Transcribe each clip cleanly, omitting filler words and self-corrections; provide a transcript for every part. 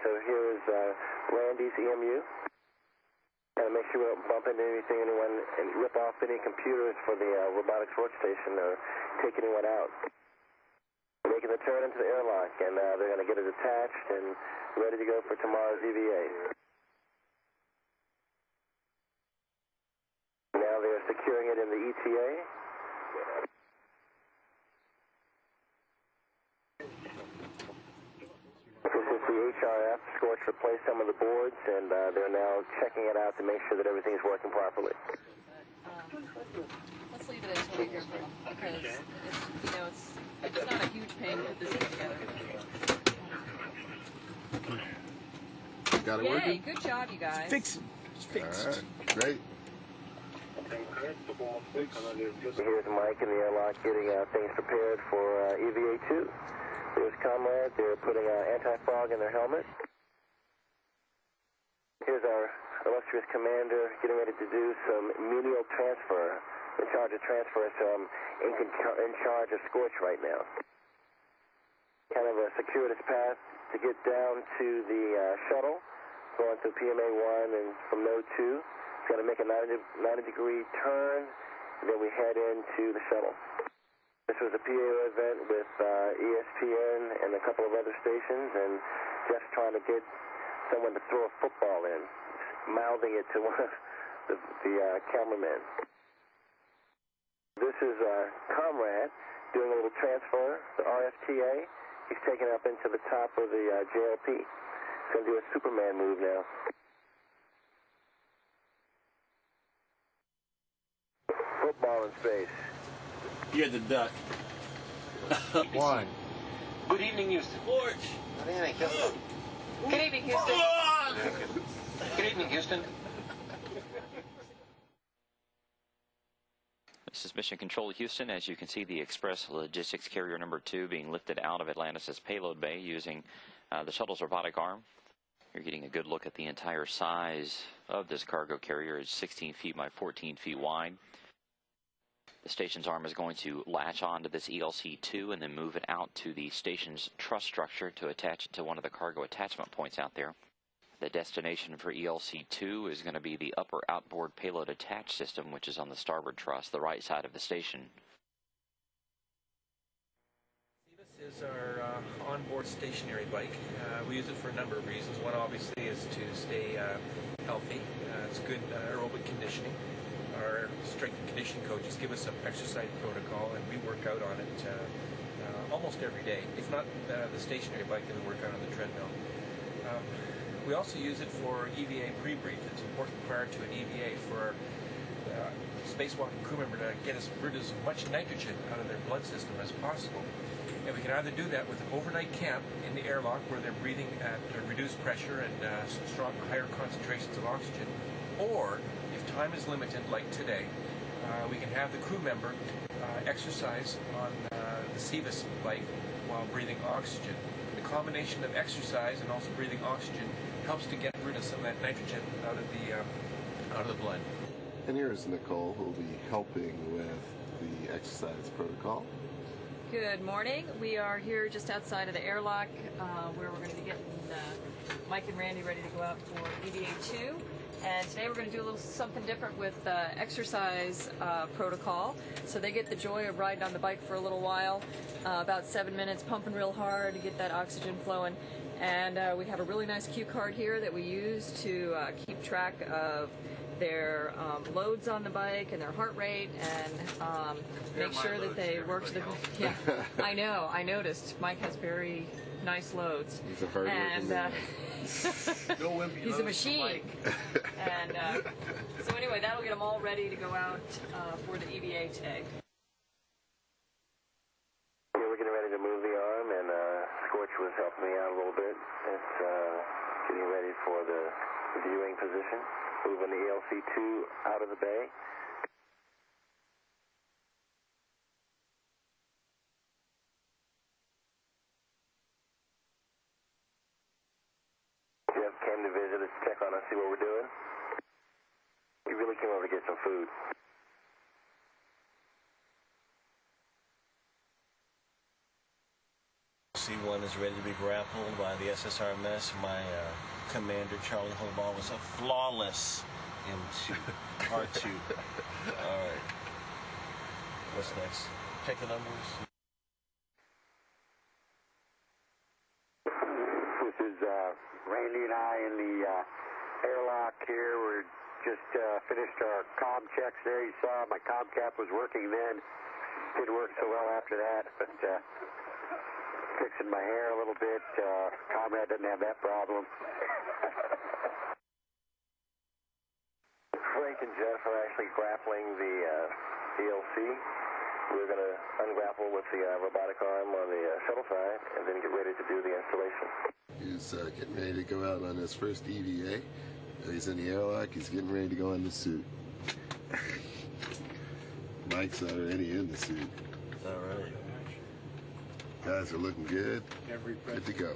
So here is Randy's EMU. And make sure we don't bump into anything, anyone, and rip off any computers for the robotics workstation or take anyone out. Making the turn into the airlock, and they're going to get it attached and ready to go for tomorrow's EVA. Now they're securing it in the ETA. This is the HRF. Scorch replaced some of the boards, and they're now checking it out to make sure that everything's working properly. Let's leave it until we hear from them, because it's not a huge pain to put this together. Got it working? Good job, you guys. Fixed. Fixed. All right, great. Here's Mike in the airlock getting things prepared for EVA 2. There's Comrade. They're putting anti-fog in their helmet. Here's our illustrious commander getting ready to do some menial transfer. In charge of transfer, so I'm in charge of Scorch right now. Kind of a circuitous path to get down to the shuttle, going through PMA-1 and from Node 2. It's got to make a 90-degree turn, and then we head into the shuttle. This was a PAO event with ESPN and a couple of other stations, and just trying to get someone to throw a football in, mouthing it to one of the cameramen. This is Comrade doing a little transfer, the RFTA. He's taking it up into the top of the JLP. He's going to do a Superman move now. Football in space. You're the duck. Why? Good evening, Houston. George. Good evening, Houston. Good evening, Houston. Good evening, Houston. This is Mission Control Houston. As you can see, the Express Logistics Carrier number 2 being lifted out of Atlantis' payload bay using the shuttle's robotic arm. You're getting a good look at the entire size of this cargo carrier. It's 16 feet by 14 feet wide. The station's arm is going to latch onto this ELC-2 and then move it out to the station's truss structure to attach it to one of the cargo attachment points out there. The destination for ELC-2 is going to be the upper outboard payload attach system, which is on the starboard truss, the right side of the station. This is our onboard stationary bike. We use it for a number of reasons. One obviously is to stay healthy. It's good aerobic conditioning. Our strength and conditioning coaches give us some exercise protocol, and we work out on it almost every day. If not the stationary bike, then we work out on the treadmill. We also use it for EVA pre-brief. It's important prior to an EVA for our spacewalking crew member to get rid of as much nitrogen out of their blood system as possible. And we can either do that with an overnight camp in the airlock where they're breathing at reduced pressure and higher concentrations of oxygen, or if time is limited, like today, we can have the crew member exercise on the CVIS bike while breathing oxygen. The combination of exercise and also breathing oxygen helps to get rid of some of that nitrogen out of the blood. And here's Nicole, who will be helping with the exercise protocol. Good morning. We are here just outside of the airlock where we're going to be getting Mike and Randy ready to go out for EVA 2. And today we're going to do a little something different with exercise protocol. So they get the joy of riding on the bike for a little while, about 7 minutes, pumping real hard to get that oxygen flowing. And we have a really nice cue card here that we use to keep track of their loads on the bike and their heart rate, and make sure that they work to the... Yeah, I know, I noticed. Mike has very nice loads. He's a hard worker. He's a machine. And so anyway, that'll get them all ready to go out for the EVA today. Yeah, we're getting ready to move the arm, and Scorch was helping me out a little bit. It's getting ready for the viewing position. Moving the ELC-2 out of the bay. Jeff came to visit us, check on us, see what we're doing. He really came over to get some food. STS-129 is ready to be grappled by the SSRMS. My commander, Charlie Hobaugh, was a flawless into R2. All right. What's next? Check the numbers. This is Randy and I in the airlock here. We're just finished our comm checks there. You saw my comm cap was working then. Didn't work so well after that, but fixing my hair a little bit. Comrade doesn't have that problem. Frank and Jeff are actually grappling the DLC. We're going to ungrapple with the robotic arm on the shuttle side and then get ready to do the installation. He's getting ready to go out on his first EVA. He's in the airlock. He's getting ready to go in the suit. Mike's already in the suit. All right. Guys are looking good. Good to go.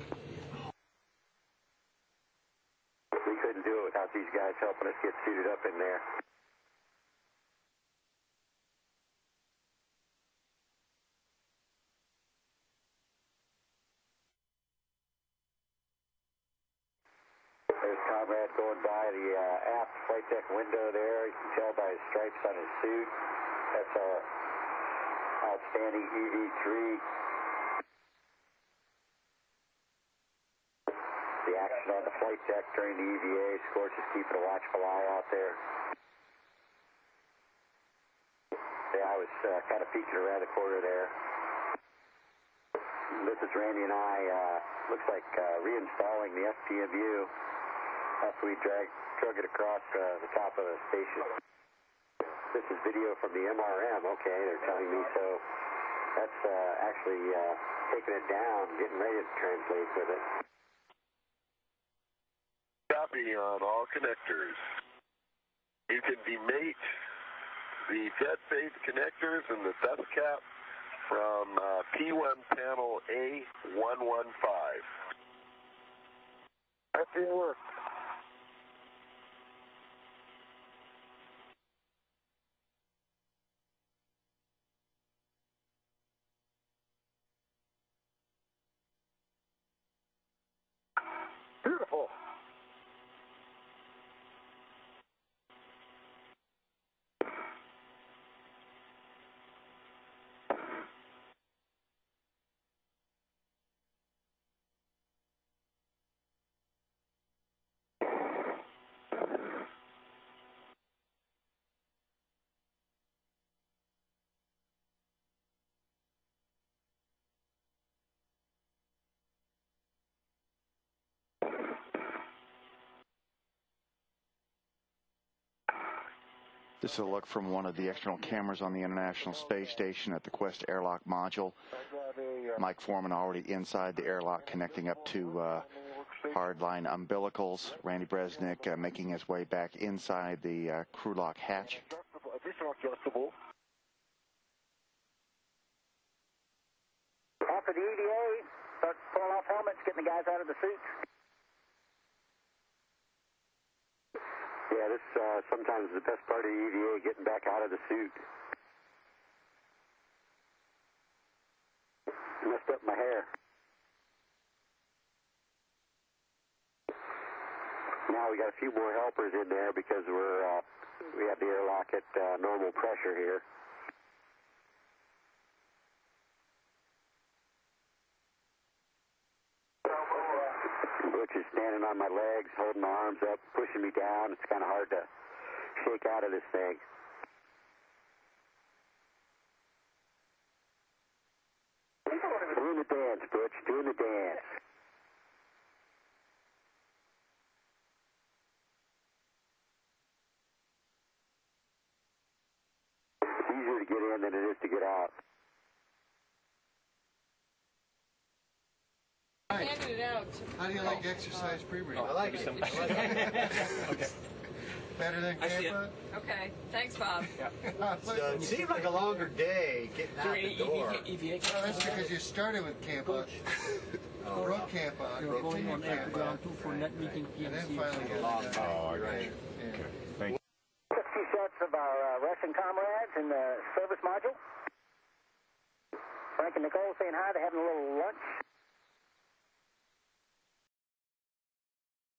We couldn't do it without these guys helping us get suited up in there. There's Comrade going by the aft flight deck window there. You can tell by his stripes on his suit. That's our outstanding EV3. The action on the flight deck during the EVA. Scorch is keeping a watchful eye out there. Yeah, I was kind of peeking around the corner there. This is Randy and I, looks like reinstalling the FPMU after we drug it across the top of the station. This is video from the MRM. Okay, they're telling me so. That's actually taking it down, getting ready to translate with it. Copy on all connectors. You can demate the dead phase connectors and the dust cap from P1 panel A115. That didn't work. Beautiful. This is a look from one of the external cameras on the International Space Station at the Quest airlock module. Mike Foreman already inside the airlock connecting up to hardline umbilicals. Randy Bresnik making his way back inside the crew lock hatch. Adjustable. After the EVA, start pulling off helmets, getting the guys out of the suits. Yeah, this sometimes is the best part of the EVA, getting back out of the suit. Messed up my hair. Now we got a few more helpers in there because we have the airlock at normal pressure here. Butch is standing on my legs, holding my arms up, pushing me down. It's kind of hard to shake out of this thing. Doing the dance, Butch, doing the dance. It's easier to get in than it is to get out. Handed it out. How do you like exercise pre-read? I like it. Okay. Better than camp? Okay, thanks, Bob. It seemed like a longer day getting out the door. Well, that's because you started with camp out. Broke camp out, continued camp out, and then finally got it. Oh, right. A few shots of our Russian comrades in the service module. Frank and Nicole saying hi. They're having a little lunch.